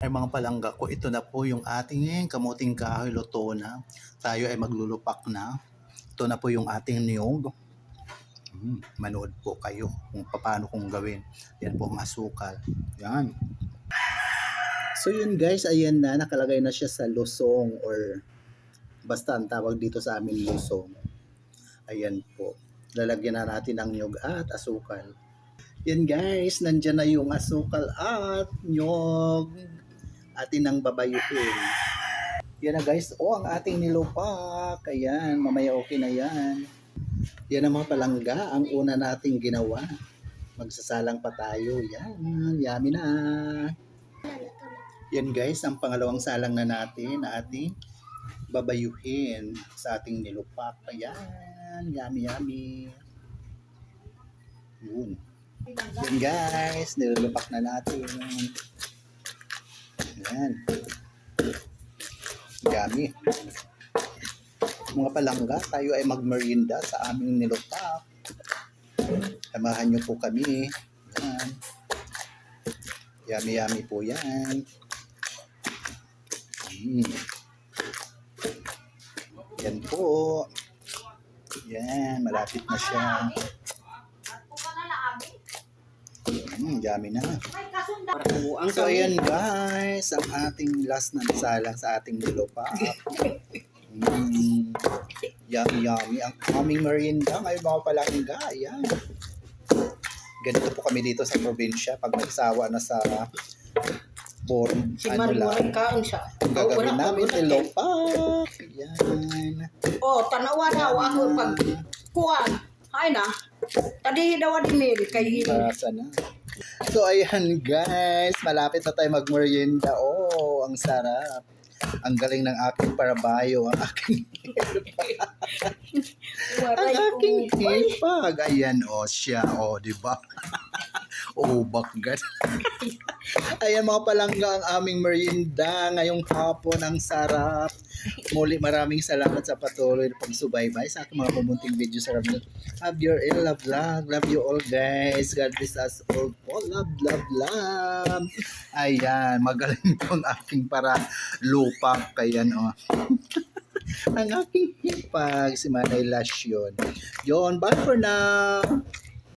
Ay mga palangga ko, ito na po yung ating kamuting kahoy luto na. Tayo ay maglulupak na. Ito na po yung ating niyog. Manood po kayo kung paano kong gawin. Yan po ang asukal. Yan. So yun guys, ayan na. Nakalagay na siya sa lusong or basta ang tawag dito sa amin lusong. Ayan po. Lalagyan na natin ang niyog at asukal. Yan guys, nandyan na yung asukal at niyog. Atin ang babayuhin. Yan na guys, ang ating nilupak. Ayan, mamaya okay na yan. Yan ang mga palangga, ang una nating ginawa. Magsasalang pa tayo. Yan, yummy na. Yan guys, ang pangalawang salang na natin na ating babayuhin sa ating nilupak. Ayan, yummy yummy. Yun. Yan guys, nilulupak na natin. Yan. Yummy. Mga palangga, tayo ay magmerienda sa aming nilupak. Samahan niyo po kami. Yan. Yummy yummy po yan. Yan po. Yan, malapit na siya. Yummy na. So ayan guys, ang ating last na salang sa ating nilupak. Yummy yummy ang aming merienda ngayon mga palangga. Ayan. Ganito po kami dito sa probinsya pag nagsawa na sa born ano lang. Gagawin namin nilupak. Ayan. Tanawa na ako pag kuwan. Ay na. Tadi daw di mil kay na. So ayan guys, malapit na tayo magmerienda. Ang sarap. Ang galing ng aking parabayo, ang aking hipag. Ayan siya, di ba? Bakgat. Ayan mga palangga ang aming merienda ngayong hapon, ang sarap. Muli maraming salamat sa patuloy na pagsubaybay sa aking mga pumunting video sa Ramon. Have your love. Love you all guys. God bless us all po. Love. Ayan, magaling po ang aking para lupak. Ayan ang aking hipag, si Manay Lasyon. Yon, bye for now.